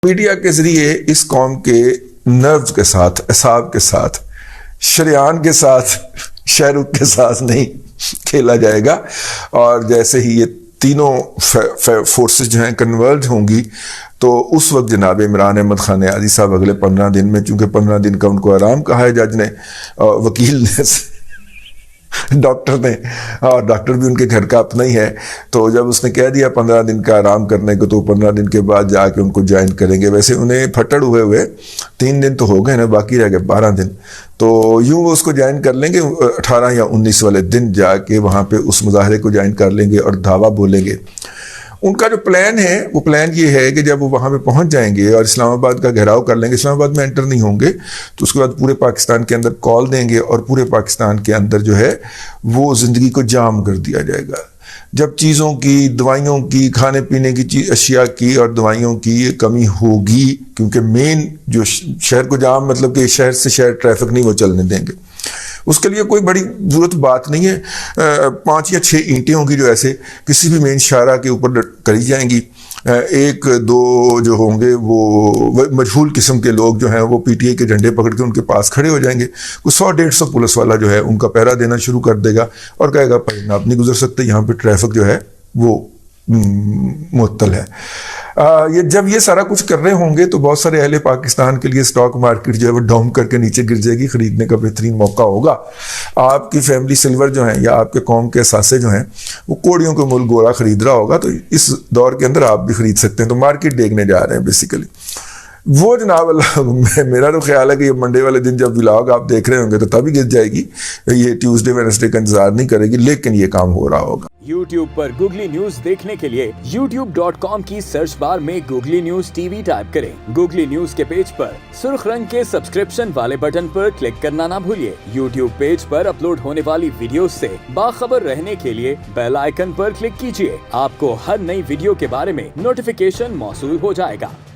Media کے ذریعے اس قوم کے نروز کے ساتھ، اعصاب کے ساتھ، شریان کے ساتھ، شاہ رخ کے ساتھ نہیں کھیلا جائے گا. اور جیسے ہی یہ تینوں فورسز جو ہیں کنورج ہوں گی تو اس وقت جناب عمران احمد خان نیازی صاحب اگلے 15 دن میں، چونکہ 15 دن کا ان کو آرام کہا ہے جج نے، وکیل نے، ڈاکٹر نے، اور ڈاکٹر بھی ان کے گھر کا اپنا ہی ہے، تو جب اس نے کہہ دیا 15 دن کا آرام کرنے کو تو 15 دن کے بعد جا کے ان کو جوائن کریں گے. ویسے انہیں پھٹڑ ہوئے 3 دن تو ہو گئے نا، باقی رہ گئے 12 دن، تو یوں وہ اس کو جوائن کر لیں گے 18 یا 19 والے دن جا کے وہاں پہ اس مظاہرے کو جوائن کر لیں گے اور دعویٰ بولیں گے. ان کا جو پلان ہے وہ پلان یہ ہے کہ جب وہ وہاں پہ پہنچ جائیں گے اور اسلام آباد کا گھیراؤ کر لیں گے، اسلام آباد میں انٹر نہیں ہوں گے، تو اس کے بعد پورے پاکستان کے اندر کال دیں گے اور پورے پاکستان کے اندر جو ہے وہ زندگی کو جام کر دیا جائے گا. جب چیزوں کی، دوائیوں کی، کھانے پینے کی اشیاء کی اور دوائیوں کی کمی ہوگی، کیونکہ مین جو شہر کو جام مطلب کہ شہر سے شہر ٹریفک نہیں وہ چلنے دیں گے. اس کے لیے کوئی بڑی ضرورت بات نہیں ہے، 5 یا 6 اینٹیں ہوں گی جو ایسے کسی بھی مین شاہراہ کے اوپر کری جائیں گی. 1-2 جو ہوں گے وہ مجہول قسم کے لوگ جو ہیں وہ پی ٹی آئی کے جھنڈے پکڑ کے ان کے پاس کھڑے ہو جائیں گے. کوئی 100-150 پولیس والا جو ہے ان کا پہرا دینا شروع کر دے گا اور کہے گا بھائی آپ نہیں گزر سکتے، یہاں پہ ٹریفک جو ہے وہ معطل ہے. جب یہ سارا کچھ کر رہے ہوں گے تو بہت سارے اہل پاکستان کے لیے سٹاک مارکیٹ جو ہے وہ ڈاؤن کر کے نیچے گر جائے گی، خریدنے کا بہترین موقع ہوگا. آپ کی فیملی سلور جو ہیں یا آپ کے قوم کے اثاثے جو ہیں وہ کوڑیوں کے مول گورا خرید رہا ہوگا، تو اس دور کے اندر آپ بھی خرید سکتے ہیں. تو مارکیٹ دیکھنے جا رہے ہیں بیسیکلی وہ. جناب اللہ میرا تو خیال ہے کہ یہ منڈے والے دن جب ولاگ آپ دیکھ رہے ہوں گے تو تبھی گر جائے گی، یہ ٹیوزڈے وینسڈے کا انتظار نہیں کرے گی، لیکن یہ کام ہو رہا ہوگا. YouTube پر گوگلی نیوز دیکھنے کے لیے youtube.com کی سرچ بار میں googly news T V type کریں. گوگلی نیوز کے پیج پر سرخ رنگ کے سبسکرپشن والے بٹن پر کلک کرنا نہ بھولیے. YouTube پیج پر اپلوڈ ہونے والی ویڈیوز سے باخبر رہنے کے لیے بیل آئیکن پر کلک کیجیے. آپ کو ہر نئی ویڈیو کے بارے میں نوٹیفیکیشن موصول ہو جائے گا.